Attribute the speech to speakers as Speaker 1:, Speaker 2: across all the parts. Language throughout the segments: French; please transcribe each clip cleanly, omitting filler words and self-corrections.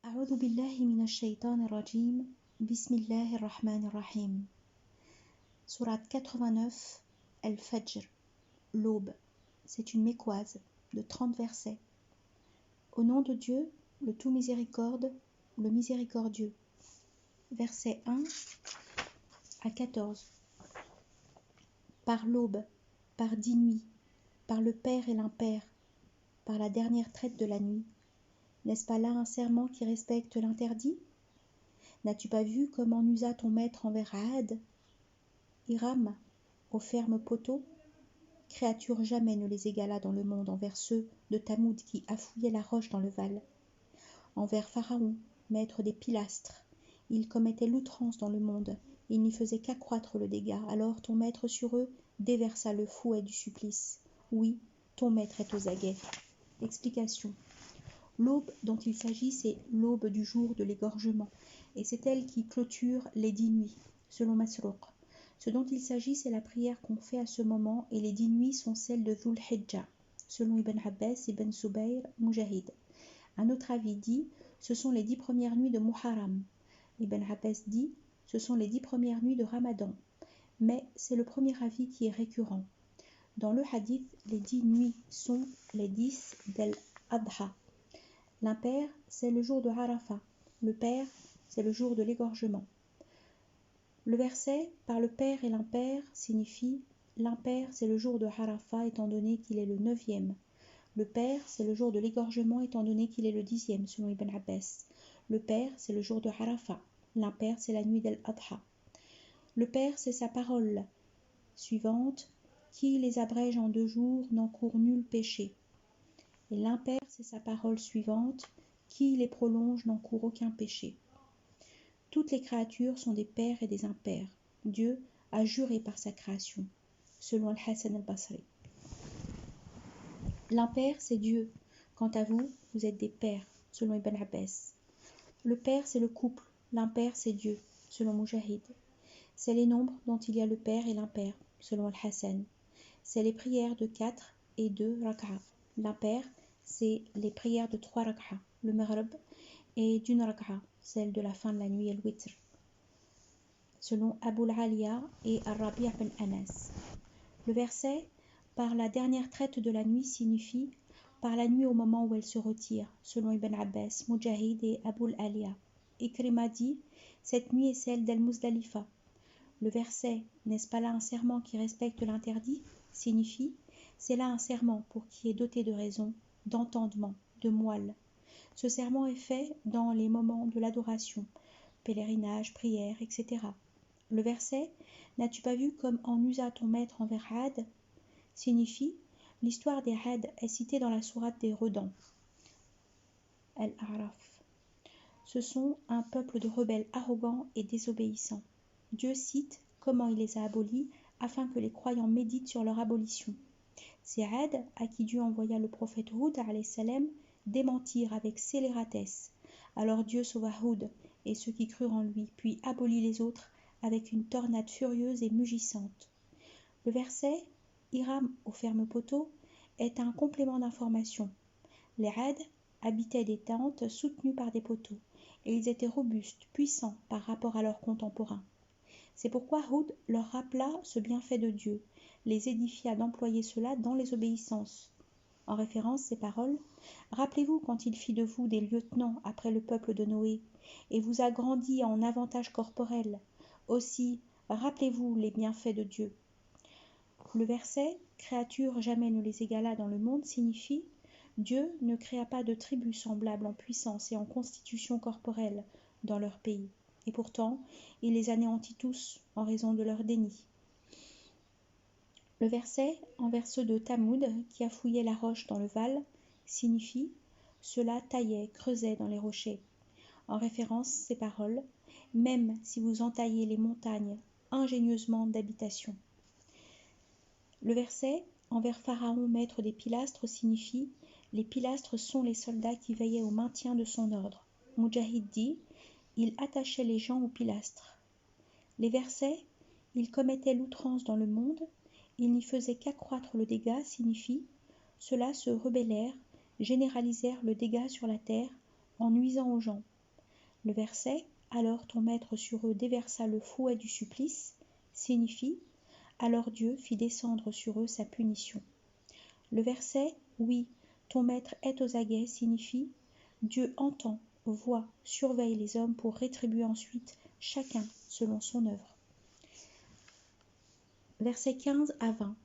Speaker 1: أعوذ بالله من الشيطان الرجيم بسم الله الرحمن الرحيم Sourate 89 Al-Fajr, l'aube. C'est une mécoise de 30 versets. Au nom de Dieu, le tout miséricorde, le miséricordieux. Versets 1 à 14. Par l'aube, par 10 nuits, par le père et l'impère, par la dernière traite de la nuit. N'est-ce pas là un serment qui respecte l'interdit? N'as-tu pas vu comment usa ton maître envers Aad, Hiram, aux fermes poteaux? Créature jamais ne les égala dans le monde envers ceux de Tamoud qui affouillaient la roche dans le Val. Envers Pharaon, maître des pilastres, il commettait l'outrance dans le monde, il n'y faisait qu'accroître le dégât. Alors ton maître sur eux déversa le fouet du supplice. Oui, ton maître est aux aguets. Explication. L'aube dont il s'agit, c'est l'aube du jour de l'égorgement, et c'est elle qui clôture les 10 nuits, selon Masrouq. Ce dont il s'agit, c'est la prière qu'on fait à ce moment, et les 10 nuits sont celles de Dhul Hijjah, selon Ibn Abbas, Ibn Zubayr, Mujahid. Un autre avis dit, ce sont les 10 premières nuits de Muharram. Ibn Abbas dit, ce sont les 10 premières nuits de Ramadan. Mais c'est le premier avis qui est récurrent. Dans le hadith, les 10 nuits sont les 10 d'Al-Adha. L'impair, c'est le jour de Arafat. Le pair, c'est le jour de l'égorgement. Le verset « par le père et l'impair » signifie « l'impair, c'est le jour de Arafat étant donné qu'il est le 9e. Le père, c'est le jour de l'égorgement étant donné qu'il est le 10e, selon Ibn Abbas. Le père, c'est le jour de Arafat. L'impair, c'est la nuit d'Al-Adha. Le père, c'est sa parole suivante « qui les abrège en 2 jours n'encourt nul péché ». Et l'impair, c'est sa parole suivante « qui les prolonge n'encourt aucun péché ». Toutes les créatures sont des pères et des impairs. Dieu a juré par sa création, selon Al-Hassan al-Basri. L'impair, c'est Dieu. Quant à vous, vous êtes des pères, selon Ibn Abbas. Le père, c'est le couple. L'impair, c'est Dieu, selon Mujahid. C'est les nombres dont il y a le père et l'impair, selon Al-Hassan. C'est les prières de 4 et 2 rak'a. L'impair, c'est les prières de 3 rak'a, le maghrib, et d'une rak'a, celle de la fin de la nuit, al-witr, selon Abu al-Aliya et Ar-Rabi' bin Anas. Le verset « par la dernière traite de la nuit » signifie « par la nuit au moment où elle se retire », selon Ibn Abbas, Mujahid et Abu al-Aliya. Ikrima dit « cette nuit est celle d'Al-Muzdalifa ». Le verset « n'est-ce pas là un serment qui respecte l'interdit » signifie « c'est là un serment pour qui est doté de raison, d'entendement, de moelle ». Ce serment est fait dans les moments de l'adoration, pèlerinage, prière, etc. Le verset « n'as-tu pas vu comme en usa ton maître envers Had » signifie « l'histoire des Had est citée dans la sourate des Redans, Al-A'raf. Ce sont un peuple de rebelles arrogants et désobéissants. Dieu cite comment il les a abolis afin que les croyants méditent sur leur abolition. C'est Had à qui Dieu envoya le prophète Hud alayhi salam démentir avec scélératesse. Alors Dieu sauva Hud et ceux qui crurent en lui, puis abolit les autres avec une tornade furieuse et mugissante. Le verset « Hiram aux fermes poteaux » est un complément d'information. Les Had habitaient des tentes soutenues par des poteaux, et ils étaient robustes, puissants par rapport à leurs contemporains. C'est pourquoi Hud leur rappela ce bienfait de Dieu, les édifia d'employer cela dans les obéissances. En référence, ces paroles « Rappelez-vous quand il fit de vous des lieutenants après le peuple de Noé, et vous agrandit en avantages corporels. Aussi, rappelez-vous les bienfaits de Dieu. » Le verset « Créature jamais ne les égala dans le monde » signifie « Dieu ne créa pas de tribus semblables en puissance et en constitution corporelle dans leur pays. Et pourtant, il les anéantit tous en raison de leur déni. » Le verset envers ceux de Tamoud qui affouillaient la roche dans le Val signifie « ceux-là taillaient, creusaient dans les rochers ». En référence, ces paroles « même si vous entaillez les montagnes ingénieusement d'habitation ». Le verset envers Pharaon, maître des pilastres, signifie « les pilastres sont les soldats qui veillaient au maintien de son ordre ». Mujahid dit « il attachait les gens aux pilastres ». Les versets « il commettait l'outrance dans le monde » ils n'y faisaient qu'accroître le dégât signifie ceux-là se rebellèrent, généralisèrent le dégât sur la terre en nuisant aux gens, Le verset « Alors ton maître sur eux déversa le fouet du supplice » signifie « Alors Dieu fit descendre sur eux sa punition ». Le verset « Oui, ton maître est aux aguets » signifie « Dieu entend, voit, surveille les hommes pour rétribuer ensuite chacun selon son œuvre ». Versets 15 à 20.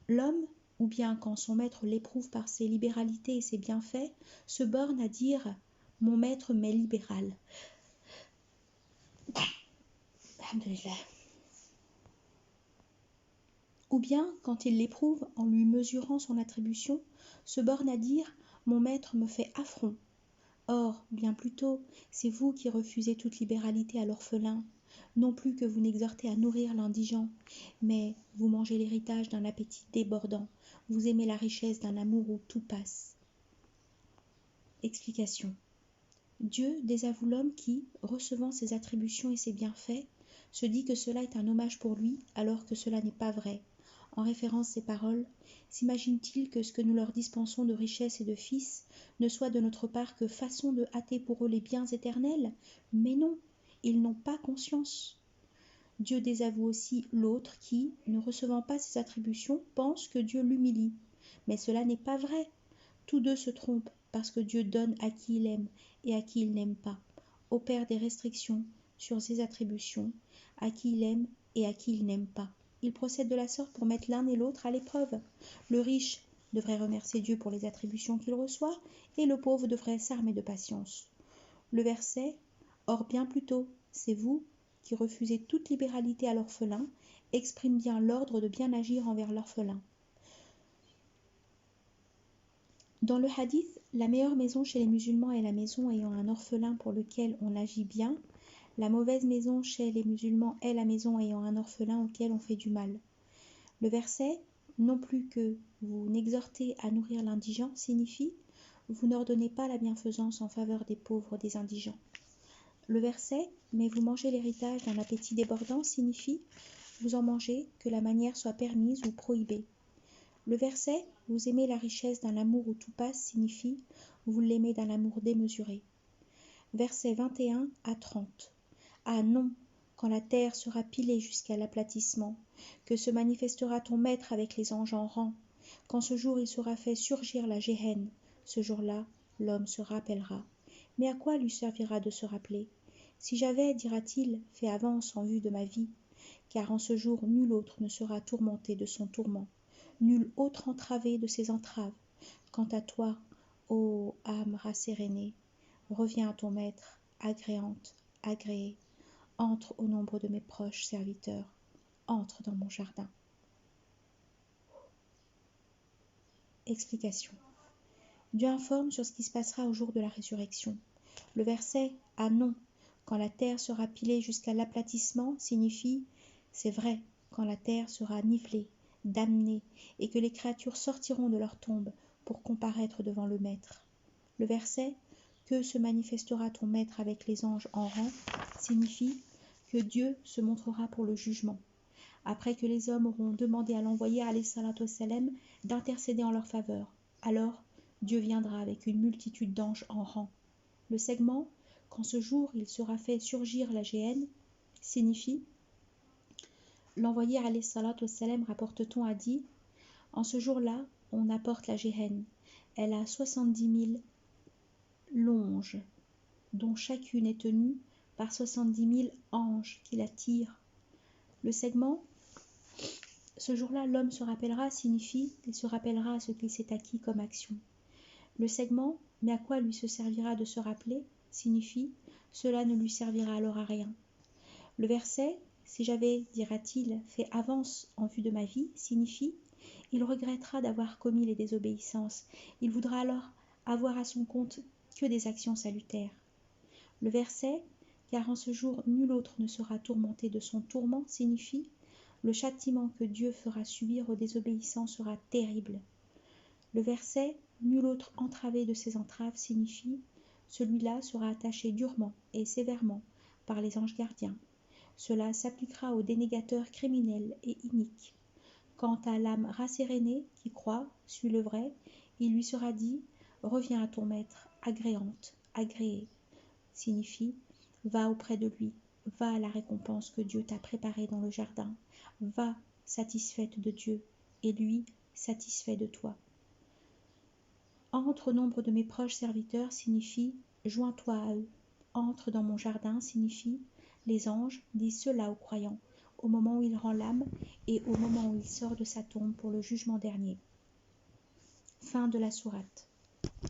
Speaker 1: L'homme, ou bien quand son maître l'éprouve par ses libéralités et ses bienfaits, se borne à dire « Mon maître m'est libéral ». Alhamdulillah. Ou bien, quand il l'éprouve en lui mesurant son attribution, se borne à dire « Mon maître me fait affront ». Or, bien plutôt, c'est vous qui refusez toute libéralité à l'orphelin, non plus que vous n'exhortez à nourrir l'indigent, mais vous mangez l'héritage d'un appétit débordant, vous aimez la richesse d'un amour où tout passe. Explication. Dieu désavoue l'homme qui, recevant ses attributions et ses bienfaits, se dit que cela est un hommage pour lui alors que cela n'est pas vrai. En référence à ces paroles, s'imagine-t-il que ce que nous leur dispensons de richesses et de fils ne soit de notre part que façon de hâter pour eux les biens éternels? Mais non, ils n'ont pas conscience. Dieu désavoue aussi l'autre qui, ne recevant pas ses attributions, pense que Dieu l'humilie. Mais cela n'est pas vrai. Tous deux se trompent parce que Dieu donne à qui il aime et à qui il n'aime pas, opère des restrictions sur ses attributions, à qui il aime et à qui il n'aime pas. Il procède de la sorte pour mettre l'un et l'autre à l'épreuve. Le riche devrait remercier Dieu pour les attributions qu'il reçoit, et le pauvre devrait s'armer de patience. Le verset « Or bien plutôt, c'est vous qui refusez toute libéralité à l'orphelin » exprime bien l'ordre de bien agir envers l'orphelin. Dans le hadith, la meilleure maison chez les musulmans est la maison ayant un orphelin pour lequel on agit bien. La mauvaise maison chez les musulmans est la maison ayant un orphelin auquel on fait du mal. Le verset « Non plus que vous n'exhortez à nourrir l'indigent » signifie « Vous n'ordonnez pas la bienfaisance en faveur des pauvres, des indigents ». Le verset « Mais vous mangez l'héritage d'un appétit débordant » signifie « Vous en mangez, que la manière soit permise ou prohibée ». Le verset « Vous aimez la richesse d'un amour où tout passe » signifie « Vous l'aimez d'un amour démesuré ». Versets 21 à 30. Ah non, quand la terre sera pilée jusqu'à l'aplatissement, que se manifestera ton maître avec les anges en rang, quand ce jour il sera fait surgir la géhenne, ce jour-là, l'homme se rappellera. Mais à quoi lui servira de se rappeler? Si j'avais, dira-t-il, fait avance en vue de ma vie, car en ce jour nul autre ne sera tourmenté de son tourment, nul autre entravé de ses entraves. Quant à toi, ô âme rassérénée, reviens à ton maître, agréante, agréée, entre au nombre de mes proches serviteurs, entre dans mon jardin. Explication. Dieu informe sur ce qui se passera au jour de la résurrection. Le verset « Ah non, quand la terre sera pilée jusqu'à l'aplatissement » signifie « C'est vrai, quand la terre sera nivelée, damnée, et que les créatures sortiront de leur tombe pour comparaître devant le Maître. » Le verset « Que se manifestera ton Maître avec les anges en rang » signifie que Dieu se montrera pour le jugement. Après que les hommes auront demandé à l'envoyé alayhi salatu wassalam d'intercéder en leur faveur, alors Dieu viendra avec une multitude d'anges en rang. Le segment « Quand ce jour il sera fait surgir la géhenne » signifie l'envoyé alayhi salatu wassalam, rapporte-t-on, a dit « En ce jour-là, on apporte la géhenne. Elle a 70 000 longes, dont chacune est tenue par 70 000 anges qui la tirent. » Le segment « Ce jour-là, l'homme se rappellera » signifie « Il se rappellera à ce qu'il s'est acquis comme action ». Le segment « Mais à quoi lui se servira de se rappeler » signifie « Cela ne lui servira alors à rien ». Le verset « Si j'avais, dira-t-il, fait avance en vue de ma vie » signifie « Il regrettera d'avoir commis les désobéissances. Il voudra alors avoir à son compte que des actions salutaires. » Le verset « Car en ce jour nul autre ne sera tourmenté de son tourment » signifie « Le châtiment que Dieu fera subir aux désobéissants sera terrible. » Le verset « Nul autre entravé de ses entraves » signifie « Celui-là sera attaché durement et sévèrement par les anges gardiens. Cela s'appliquera aux dénégateurs criminels et iniques. Quant à l'âme rassérénée qui croit, suit le vrai, il lui sera dit « Reviens à ton maître, agréante, agréée » signifie Va auprès de lui, va à la récompense que Dieu t'a préparée dans le jardin. Va, satisfaite de Dieu, et lui, satisfait de toi. Entre au nombre de mes proches serviteurs signifie joins-toi à eux. Entre dans mon jardin signifie les anges disent cela aux croyants, au moment où il rend l'âme et au moment où il sort de sa tombe pour le jugement dernier. Fin de la sourate.